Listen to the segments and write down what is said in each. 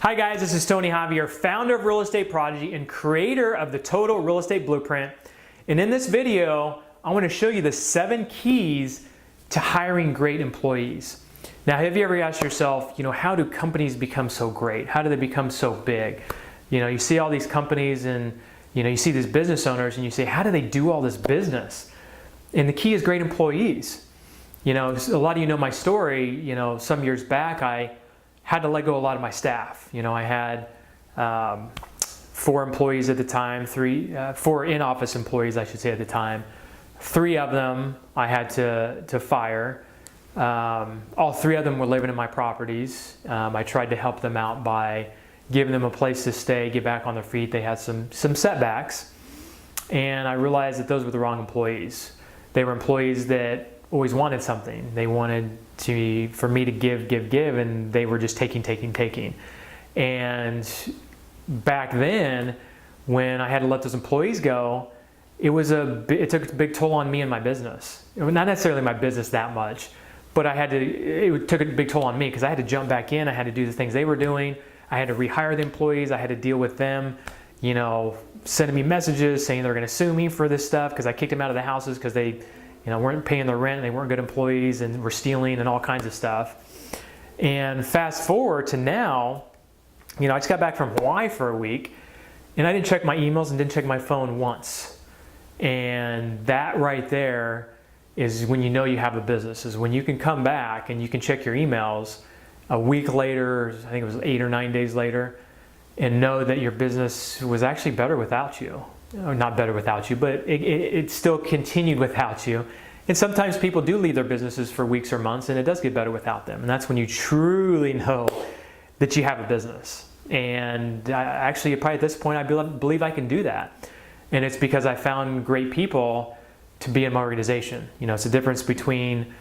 Hi guys, this is Tony Javier, founder of Real Estate Prodigy and creator of the Total Real Estate Blueprint. And in this video, I want to show you the 7 keys to hiring great employees. Now, have you ever asked yourself, how do companies become so great? How do they become so big? You see all these companies and, you see these business owners and you say, how do they do all this business? And the key is great employees. A lot of you know my story. Some years back, I had to let go a lot of my staff. I had 4 employees at the time, 4 in-office employees, I should say, at the time. 3 of them I had to fire. All 3 of them were living in my properties. I tried to help them out by giving them a place to stay, get back on their feet. They had some setbacks, and I realized that those were the wrong employees. They were employees that always wanted something. They wanted for me to give, and they were just taking. And back then, when I had to let those employees go, it took a big toll on me and my business. Not necessarily my business that much, but it took a big toll on me because I had to jump back in. I had to do the things they were doing. I had to rehire the employees. I had to deal with them, sending me messages saying they're going to sue me for this stuff because I kicked them out of the houses because they weren't paying their rent, and they weren't good employees, and were stealing and all kinds of stuff. And fast forward to now, I just got back from Hawaii for a week, and I didn't check my emails and didn't check my phone once. And that right there is when you know you have a business, is when you can come back and you can check your emails a week later, I think it was 8 or 9 days later, and know that your business was actually better without you. Or not better without you, but it still continued without you. And sometimes people do leave their businesses for weeks or months, and it does get better without them. And that's when you truly know that you have a business. And probably at this point, I believe I can do that. And it's because I found great people to be in my organization. It's a difference between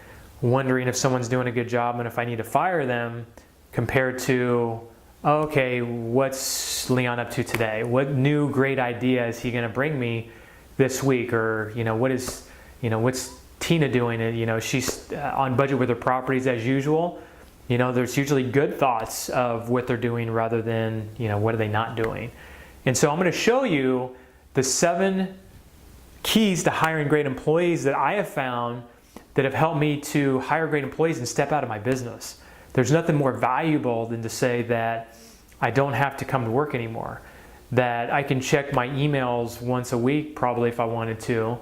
wondering if someone's doing a good job and if I need to fire them, compared to, okay, what's Leon up to today? What new great idea is he going to bring me this week? Or what's Tina doing? She's on budget with her properties as usual. There's usually good thoughts of what they're doing rather than what are they not doing. And so I'm going to show you the 7 keys to hiring great employees that I have found that have helped me to hire great employees and step out of my business. There's nothing more valuable than to say that I don't have to come to work anymore, that I can check my emails once a week, probably if I wanted to,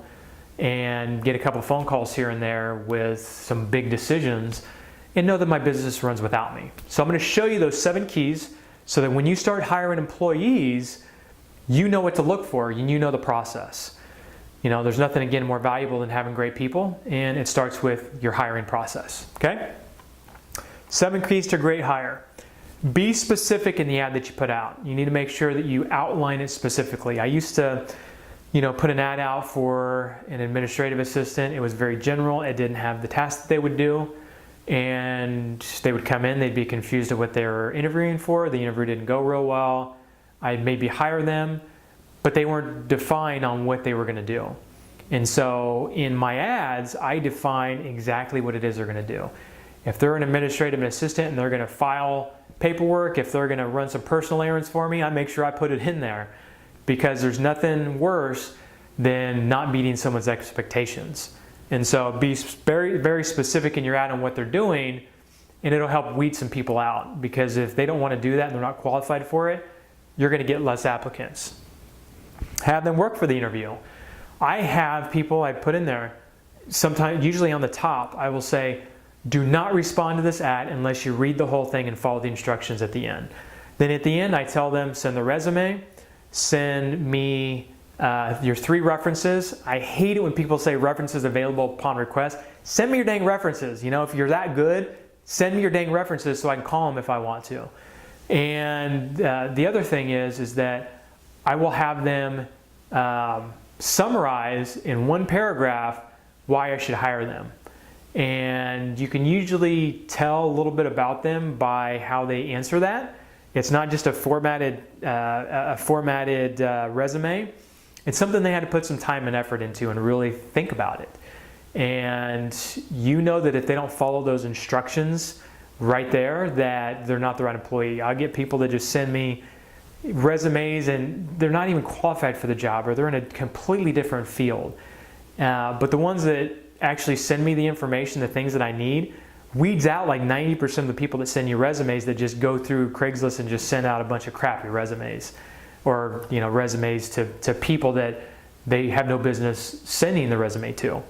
and get a couple of phone calls here and there with some big decisions, and know that my business runs without me. So I'm going to show you those 7 keys so that when you start hiring employees, you know what to look for and you know the process. There's nothing, again, more valuable than having great people, and it starts with your hiring process, okay? 7 keys to great hire. Be specific in the ad that you put out. You need to make sure that you outline it specifically. I used to, put an ad out for an administrative assistant. It was very general. It didn't have the tasks that they would do, and they would come in. They'd be confused of what they were interviewing for. The interview didn't go real well. I'd maybe hire them, but they weren't defined on what they were going to do. And so in my ads, I define exactly what it is they're going to do. If they're an administrative assistant and they're going to file paperwork, if they're going to run some personal errands for me, I make sure I put it in there, because there's nothing worse than not meeting someone's expectations. And so be very, very specific in your ad on what they're doing, and it'll help weed some people out, because if they don't want to do that and they're not qualified for it, you're going to get less applicants. Have them work for the interview. I have people I put in there, sometimes, usually on the top, I will say, do not respond to this ad unless you read the whole thing and follow the instructions at the end. Then at the end, I tell them, send the resume, send me your 3 references. I hate it when people say references available upon request. Send me your dang references. If you're that good, send me your dang references so I can call them if I want to. And the other thing is that I will have them summarize in 1 paragraph why I should hire them. And you can usually tell a little bit about them by how they answer that. It's not just a formatted resume. It's something they had to put some time and effort into and really think about it. And you know that if they don't follow those instructions right there that they're not the right employee. I get people that just send me resumes and they're not even qualified for the job, or they're in a completely different field. But the ones that actually send me the information, the things that I need, weeds out like 90% of the people that send you resumes that just go through Craigslist and just send out a bunch of crappy resumes, or resumes to people that they have no business sending the resume to.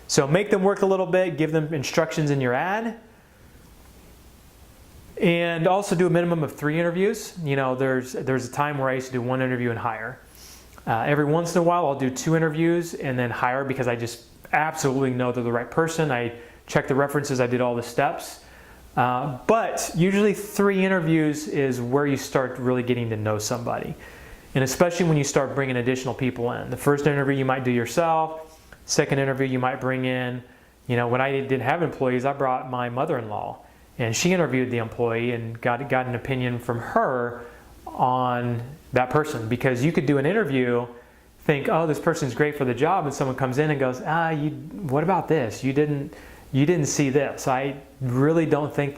So make them work a little bit, give them instructions in your ad, and also do a minimum of 3 interviews. There's a time where I used to do 1 interview and hire. Every once in a while I'll do 2 interviews and then hire, because I just absolutely know they're the right person. I checked the references, I did all the steps. But usually 3 interviews is where you start really getting to know somebody. And especially when you start bringing additional people in. The first interview you might do yourself. Second interview you might bring in, when I didn't have employees, I brought my mother-in-law, and she interviewed the employee and got an opinion from her on that person. Because you could do an interview, think, oh, this person's great for the job, and someone comes in and goes, what about this? You didn't see this. I really don't think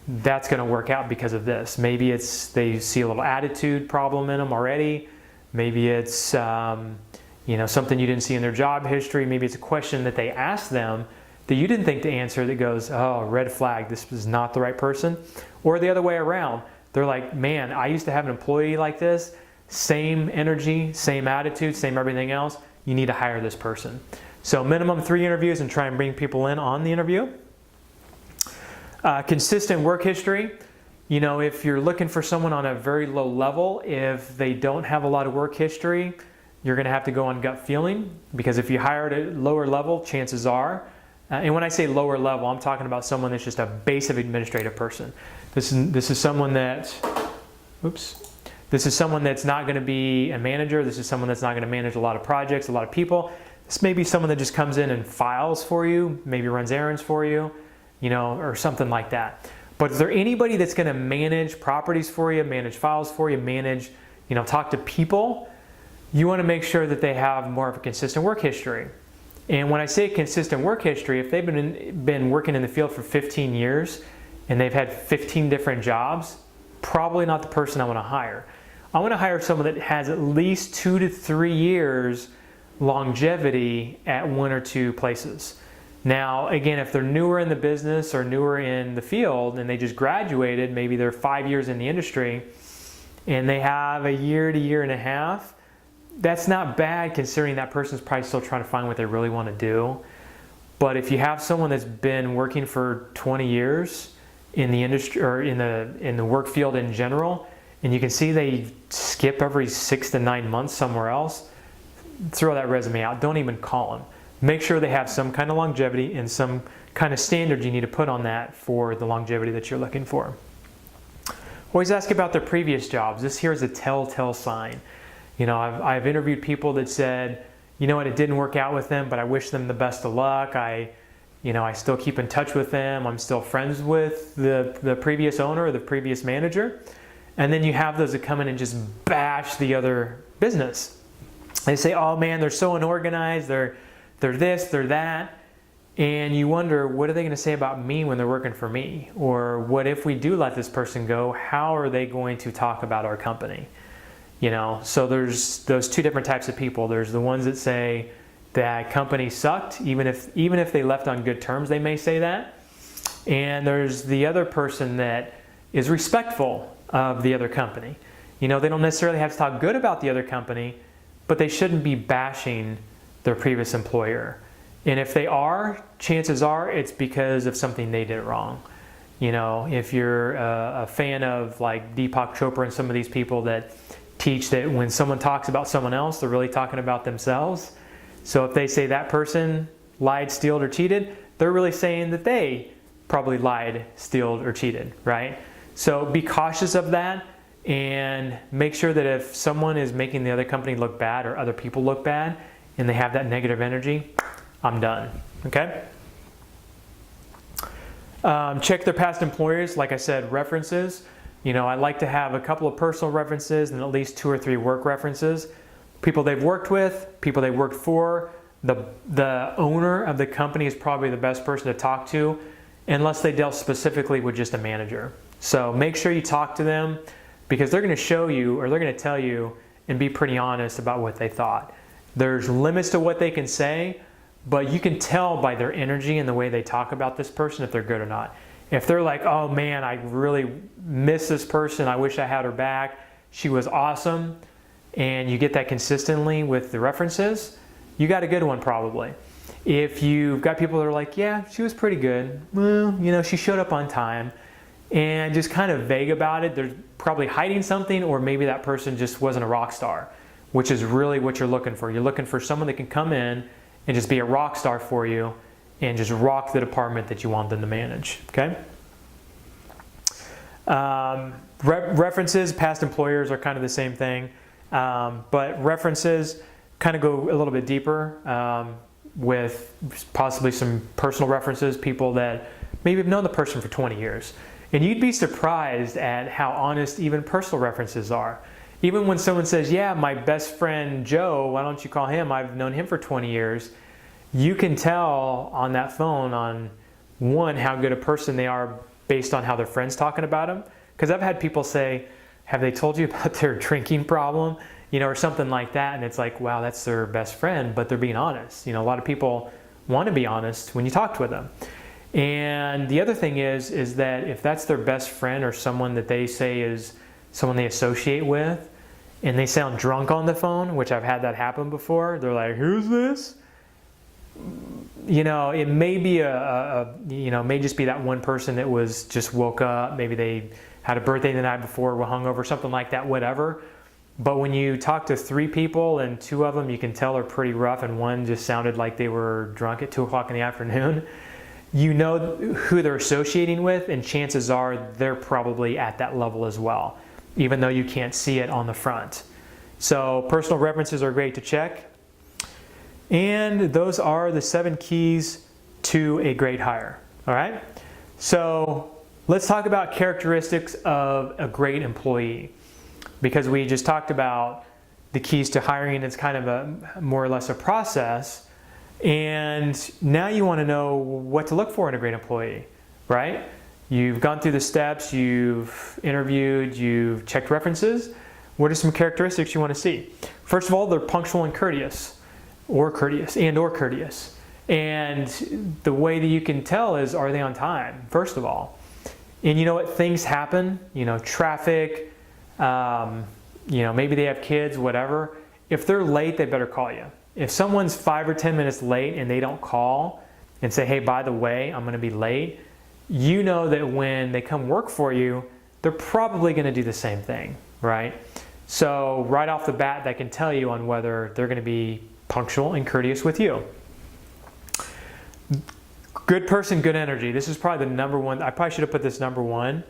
that's going to work out because of this. Maybe they see a little attitude problem in them already. Maybe it's something you didn't see in their job history. Maybe it's a question that they asked them that you didn't think to answer that goes, oh, red flag, this was not the right person. Or the other way around. They're like, man, I used to have an employee like this, same energy, same attitude, same everything else. You need to hire this person. So minimum 3 interviews, and try and bring people in on the interview. Consistent work history. If you're looking for someone on a very low level, if they don't have a lot of work history, you're going to have to go on gut feeling, because if you hire at a lower level, chances are, and when I say lower level, I'm talking about someone that's just a basic administrative person. This is someone that's not going to be a manager. This is someone that's not going to manage a lot of projects, a lot of people. This may be someone that just comes in and files for you, maybe runs errands for you, or something like that. But is there anybody that's going to manage properties for you, manage files for you, manage, talk to people? You want to make sure that they have more of a consistent work history. And when I say consistent work history, if they've been working in the field for 15 years and they've had 15 different jobs, probably not the person I want to hire. I want to hire someone that has at least 2 to 3 years longevity at 1 or 2 places. Now, again, if they're newer in the business or newer in the field and they just graduated, maybe they're 5 years in the industry and they have a year to year and a half, that's not bad, considering that person's probably still trying to find what they really want to do. But if you have someone that's been working for 20 years in the industry, or in the work field in general, and you can see they skip every 6 to 9 months somewhere else, throw that resume out. Don't even call them. Make sure they have some kind of longevity and some kind of standard you need to put on that for the longevity that you're looking for. Always ask about their previous jobs. This here is a telltale sign. I've interviewed people that said, it didn't work out with them, but I wish them the best of luck. I still keep in touch with them. I'm still friends with the previous owner or the previous manager. And then you have those that come in and just bash the other business. They say, oh man, they're so unorganized, they're this, they're that. And you wonder, what are they going to say about me when they're working for me? Or what if we do let this person go? How are they going to talk about our company? So there's those 2 different types of people. There's the ones that say that company sucked, even if they left on good terms, they may say that. And there's the other person that is respectful of the other company. They don't necessarily have to talk good about the other company, but they shouldn't be bashing their previous employer. And if they are, chances are it's because of something they did wrong. If you're a fan of like Deepak Chopra and some of these people that teach that when someone talks about someone else, they're really talking about themselves. So if they say that person lied, stealed, or cheated, they're really saying that they probably lied, stealed, or cheated, right? So be cautious of that, and make sure that if someone is making the other company look bad or other people look bad and they have that negative energy, I'm done, okay? Check their past employers. Like I said, references. I like to have a couple of personal references and at least 2 or 3 work references. People they've worked with, people they've worked for. The owner of the company is probably the best person to talk to. unless they dealt specifically with just a manager. So make sure you talk to them, because they're going to show you, or they're going to tell you and be pretty honest about what they thought. There's limits to what they can say, but you can tell by their energy and the way they talk about this person if they're good or not. If they're like, oh man, I really miss this person, I wish I had her back, she was awesome, and you get that consistently with the references, you got a good one probably. If you've got people that are like, yeah, she was pretty good, well, you know, she showed up on time, and just kind of vague about it, they're probably hiding something, or maybe that person just wasn't a rock star, which is really what you're looking for. You're looking for someone that can come in and just be a rock star for you and just rock the department that you want them to manage, okay? References, past employers are kind of the same thing, but references kind of go a little bit deeper with possibly some personal references, people that maybe have known the person for 20 years. And you'd be surprised at how honest even personal references are. Even when someone says, yeah, my best friend Joe, why don't you call him? I've known him for 20 years. You can tell on that phone, on one, how good a person they are based on how their friends talking about them. Because I've had people say, have they told you about their drinking problem? You know, or something like that. And it's like, wow, that's their best friend, but they're being honest. You know, a lot of people want to be honest when you talk with them. And the other thing is that if that's their best friend or someone that they say is someone they associate with, and they sound drunk on the phone, which I've had that happen before, they're like, who's this? You know, it may be may just be that one person that was just woke up, maybe they had a birthday the night before, were hungover, something like that, whatever. But when you talk to 3 people and 2 of them you can tell are pretty rough, and one just sounded like they were drunk at 2 o'clock in the afternoon, you know who they're associating with, and chances are they're probably at that level as well, even though you can't see it on the front. So personal references are great to check. And those are the 7 keys to a great hire. All right? So let's talk about characteristics of a great employee, because we just talked about the keys to hiring. It's kind of a more or less a process. And now you want to know what to look for in a great employee, right? You've gone through the steps, you've interviewed, you've checked references. What are some characteristics you want to see? First of all, they're punctual and courteous, or courteous. And the way that you can tell is, are they on time, first of all? And you know what, things happen, you know, traffic, maybe they have kids, whatever. If they're late, they better call you. If someone's 5 or 10 minutes late and they don't call and say, hey, by the way, I'm going to be late, you know that when they come work for you, they're probably going to do the same thing, right? So right off the bat, that can tell you on whether they're going to be punctual and courteous with you. Good person, good energy. This is probably the number one. I probably should have put this number one.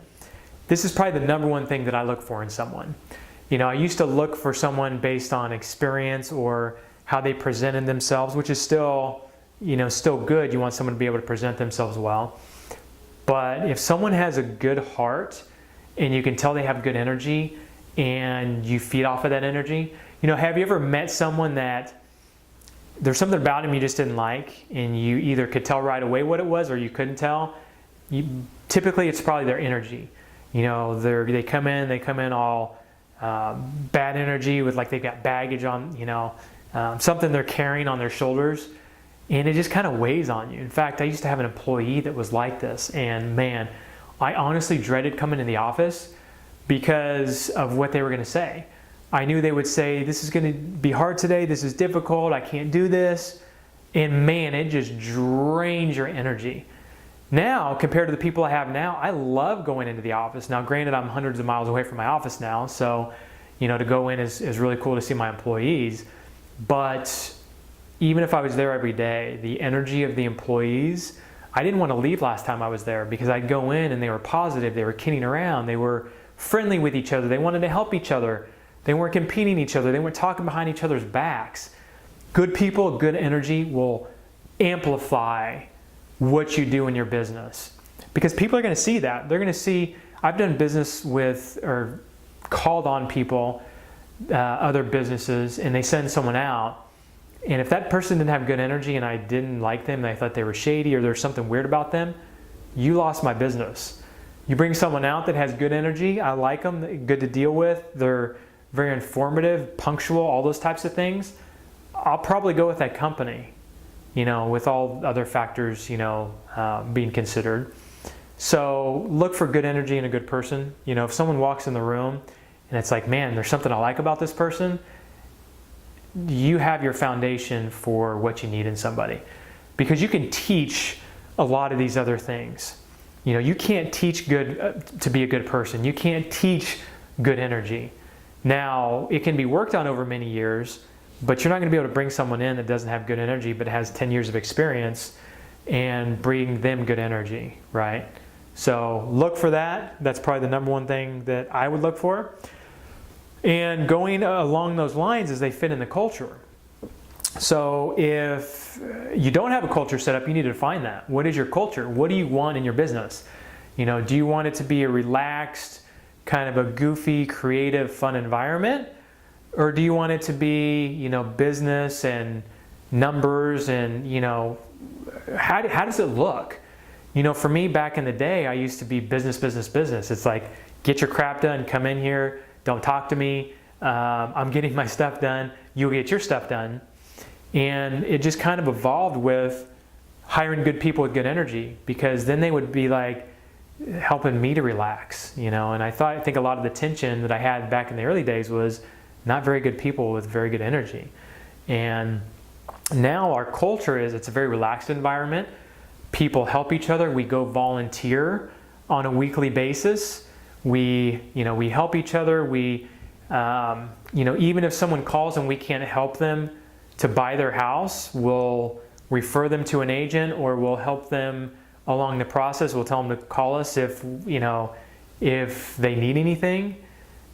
This is probably the number one thing that I look for in someone. You know, I used to look for someone based on experience or how they presented themselves, which is still good. You want someone to be able to present themselves well. But if someone has a good heart and you can tell they have good energy and you feed off of that energy, you know, have you ever met someone that there's something about him you just didn't like, and you either could tell right away what it was or you couldn't tell? Typically, it's probably their energy. You know, they come in all bad energy with like they've got baggage on, something they're carrying on their shoulders, and it just kind of weighs on you. In fact, I used to have an employee that was like this, and man, I honestly dreaded coming to the office because of what they were going to say. I knew they would say, this is going to be hard today, this is difficult, I can't do this, and man, it just drains your energy. Now, compared to the people I have now, I love going into the office. Now, granted, I'm hundreds of miles away from my office now, so to go in is really cool to see my employees. But even if I was there every day, the energy of the employees, I didn't want to leave last time I was there, because I'd go in and they were positive, they were kidding around, they were friendly with each other, they wanted to help each other, they weren't competing each other, they weren't talking behind each other's backs. Good people, good energy will amplify what you do in your business, because people are going to see that. They're going to see, I've done business with or called on people, other businesses, and they send someone out, and if that person didn't have good energy and I didn't like them and I thought they were shady or there's something weird about them, you lost my business. You bring someone out that has good energy, I like them, good to deal with, they're very informative, punctual, all those types of things, I'll probably go with that company, with all other factors, being considered. So look for good energy in a good person. If someone walks in the room and it's like, man, there's something I like about this person, you have your foundation for what you need in somebody. Because you can teach a lot of these other things. You can't teach to be a good person. You can't teach good energy. Now, it can be worked on over many years, but you're not going to be able to bring someone in that doesn't have good energy but has 10 years of experience and bring them good energy, right? So look for that. That's probably the number one thing that I would look for. And going along those lines is they fit in the culture. So if you don't have a culture set up, you need to define that. What is your culture? What do you want in your business? Do you want it to be a relaxed, kind of a goofy, creative, fun environment? Or do you want it to be, business and numbers and, how does it look? For me back in the day, I used to be business. It's like, get your crap done, come in here, don't talk to me. I'm getting my stuff done, you'll get your stuff done. And it just kind of evolved with hiring good people with good energy, because then they would be like helping me to relax, and I think a lot of the tension that I had back in the early days was not very good people with very good energy. And now our culture is, it's a very relaxed environment. People help each other. We go volunteer on a weekly basis. We help each other. We, even if someone calls and we can't help them to buy their house, we'll refer them to an agent, or we'll help them along the process. We'll tell them to call us if they need anything.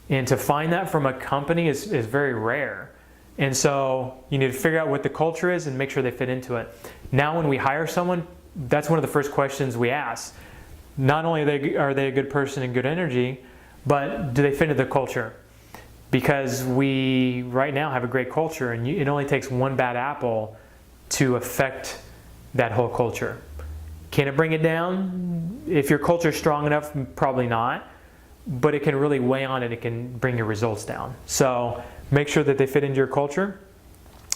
And to find that from a company is very rare. And so you need to figure out what the culture is and make sure they fit into it. Now when we hire someone, that's one of the first questions we ask. Not only are they a good person and good energy, but do they fit into the culture? Because we right now have a great culture, and it only takes one bad apple to affect that whole culture. Can it bring it down? If your culture is strong enough, probably not. But it can really weigh on it. It can bring your results down. So make sure that they fit into your culture.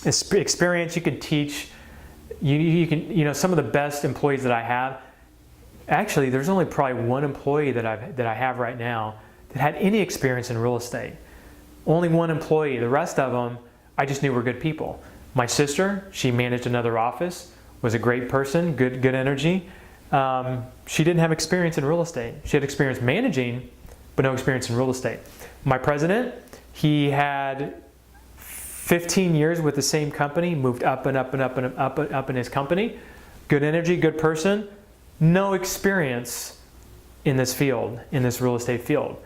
Experience you can teach. You can some of the best employees that I have. Actually, there's only probably one employee that I have right now that had any experience in real estate. Only one employee. The rest of them, I just knew were good people. My sister, she managed another office, was a great person, good energy. She didn't have experience in real estate. She had experience managing, but no experience in real estate. My president, he had 15 years with the same company, moved up and up and up and up in his company. Good energy, good person, no experience in this field, in this real estate field.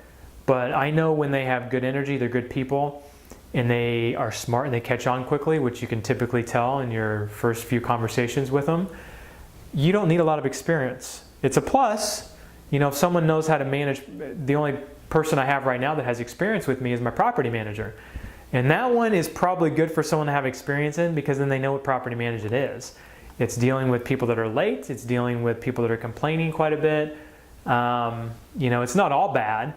But I know when they have good energy, they're good people, and they are smart and they catch on quickly, which you can typically tell in your first few conversations with them. You don't need a lot of experience. It's a plus. If someone knows how to manage, the only person I have right now that has experience with me is my property manager. And that one is probably good for someone to have experience in, because then they know what property management is. It's dealing with people that are late. It's dealing with people that are complaining quite a bit. It's not all bad,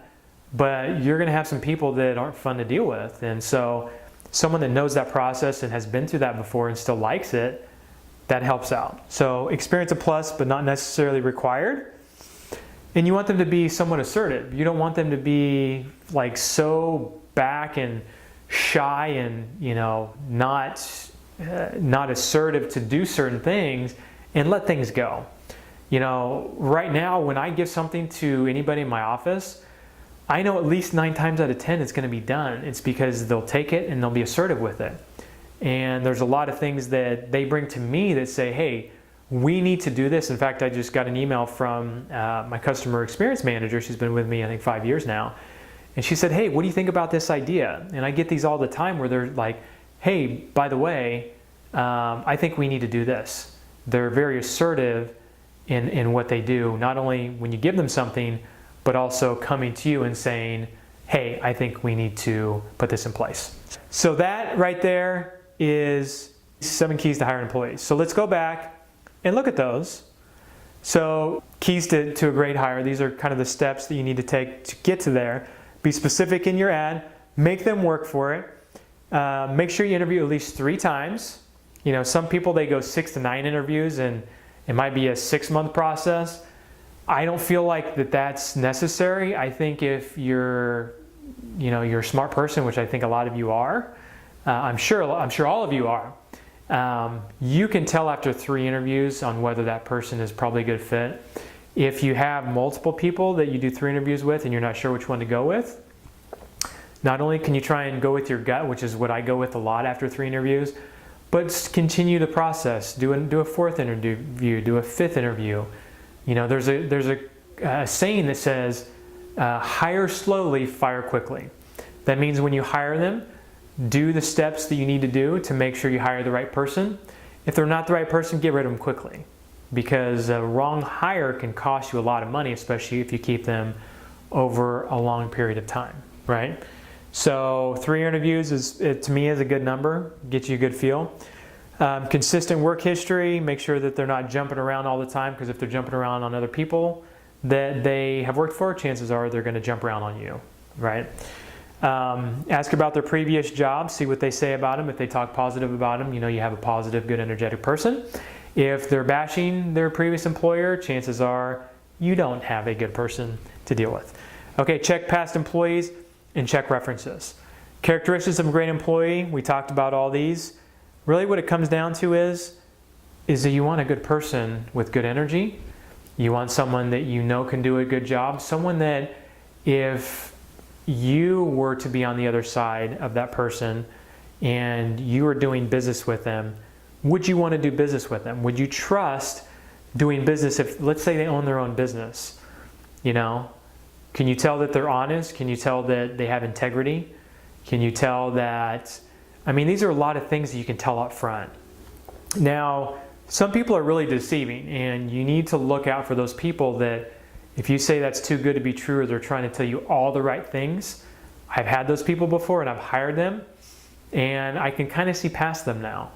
but you're going to have some people that aren't fun to deal with. And so someone that knows that process and has been through that before and still likes it, that helps out. So experience a plus, but not necessarily required. And you want them to be somewhat assertive. You don't want them to be like so back and shy and not assertive to do certain things, and let things go. Right now when I give something to anybody in my office, I know at least 9 times out of 10 it's going to be done. It's because they'll take it and they'll be assertive with it. And there's a lot of things that they bring to me that say, hey, we need to do this. In fact, I just got an email from my customer experience manager. She's been with me, I think, 5 years now. And she said, hey, what do you think about this idea? And I get these all the time where they're like, hey, by the way, I think we need to do this. They're very assertive in what they do, not only when you give them something, but also coming to you and saying, hey, I think we need to put this in place. So that right there is 7 keys to hire employees. So let's go back and look at those. So keys to a great hire, these are kind of the steps that you need to take to get to there. Be specific in your ad, make them work for it. Make sure you interview at least 3 times. Some people, they go 6 to 9 interviews and it might be a 6-month process. I don't feel like that's necessary. I think if you're a smart person, which I think a lot of you are, I'm sure all of you are, you can tell after 3 interviews on whether that person is probably a good fit. If you have multiple people that you do 3 interviews with and you're not sure which one to go with, not only can you try and go with your gut, which is what I go with a lot after 3 interviews, but continue the process. Do a 4th interview, do a 5th interview. There's a saying that says, hire slowly, fire quickly. That means when you hire them, do the steps that you need to do to make sure you hire the right person. If they're not the right person, get rid of them quickly, because a wrong hire can cost you a lot of money, especially if you keep them over a long period of time, right? So 3 interviews to me is a good number, gets you a good feel. Consistent work history, make sure that they're not jumping around all the time, because if they're jumping around on other people that they have worked for, chances are they're going to jump around on you, right? Ask about their previous jobs, see what they say about them. If they talk positive about them, you have a positive, good, energetic person. If they're bashing their previous employer, chances are you don't have a good person to deal with. Okay, check past employees and check references. Characteristics of a great employee, we talked about all these. Really what it comes down to is that you want a good person with good energy. You want someone that can do a good job. Someone that if you were to be on the other side of that person and you were doing business with them, would you want to do business with them? Would you trust doing business if, let's say, they own their own business? Can you tell that they're honest? Can you tell that they have integrity? Can you tell that, these are a lot of things that you can tell up front. Now, some people are really deceiving, and you need to look out for those people that if you say that's too good to be true, or they're trying to tell you all the right things. I've had those people before and I've hired them, and I can kind of see past them now.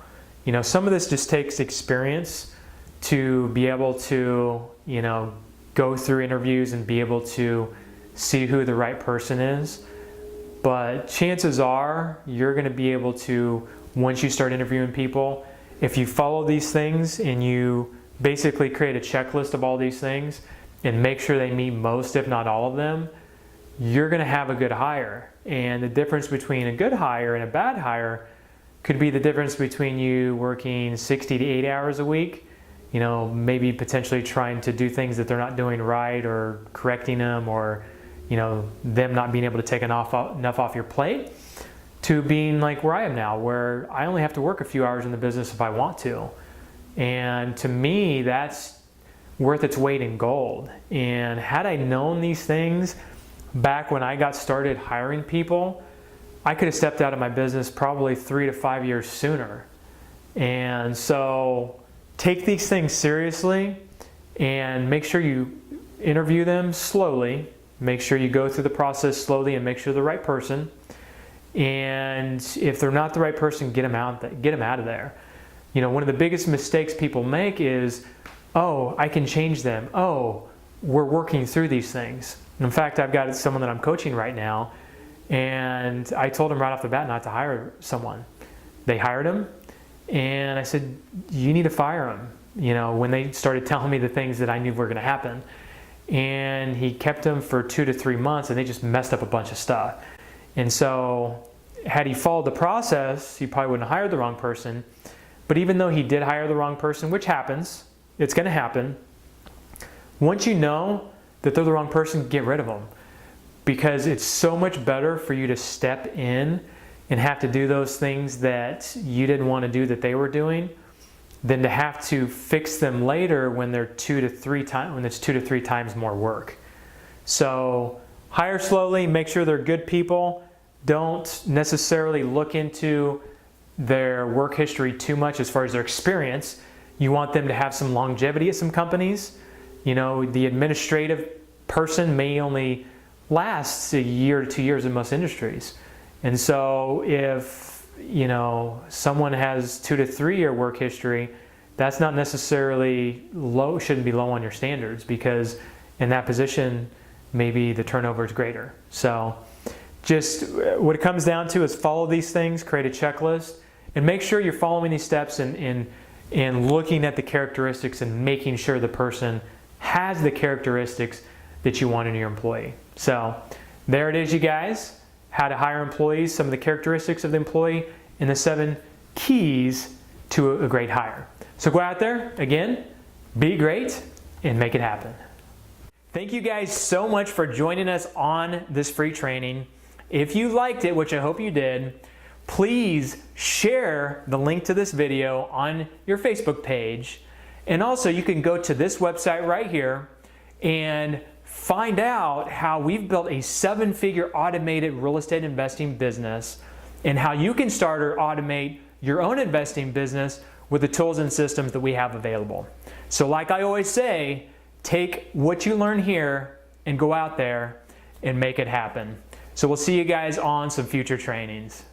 Some of this just takes experience to be able to, go through interviews and be able to see who the right person is. But chances are you're going to be able to, once you start interviewing people, if you follow these things and you basically create a checklist of all these things and make sure they meet most, if not all of them, you're going to have a good hire. And the difference between a good hire and a bad hire could be the difference between you working 60 to 80 hours a week, maybe potentially trying to do things that they're not doing right, or correcting them, or them not being able to take enough off your plate, to being like where I am now, where I only have to work a few hours in the business if I want to. And to me, that's worth its weight in gold. And had I known these things back when I got started hiring people, I could have stepped out of my business probably 3 to 5 years sooner. And so take these things seriously and make sure you interview them slowly. Make sure you go through the process slowly and make sure they're the right person. And if they're not the right person, get them out of there. One of the biggest mistakes people make is, oh, I can change them. Oh, we're working through these things. In fact, I've got someone that I'm coaching right now, and I told him right off the bat not to hire someone. They hired him, and I said, you need to fire him, when they started telling me the things that I knew were going to happen. And he kept them for 2 to 3 months, and they just messed up a bunch of stuff. And so had he followed the process, he probably wouldn't have hired the wrong person. But even though he did hire the wrong person, which happens, it's going to happen, once you know that they're the wrong person, get rid of them. Because it's so much better for you to step in and have to do those things that you didn't want to do that they were doing, than to have to fix them later when they're 2 to 3 times, when it's 2 to 3 times more work. So hire slowly, make sure they're good people. Don't necessarily look into their work history too much as far as their experience. You want them to have some longevity at some companies. The administrative person may only last a year to 2 years in most industries. And so if someone has 2 to 3 year work history, that's not necessarily low, shouldn't be low on your standards, because in that position, maybe the turnover is greater. So just what it comes down to is follow these things, create a checklist, and make sure you're following these steps and looking at the characteristics and making sure the person has the characteristics that you want in your employee. So there it is, you guys. How to hire employees, some of the characteristics of the employee, and the 7 keys to a great hire. So go out there, again, be great, and make it happen. Thank you guys so much for joining us on this free training. If you liked it, which I hope you did, please share the link to this video on your Facebook page. And also you can go to this website right here and find out how we've built a 7-figure automated real estate investing business, and how you can start or automate your own investing business with the tools and systems that we have available. So like I always say, take what you learn here and go out there and make it happen. So we'll see you guys on some future trainings.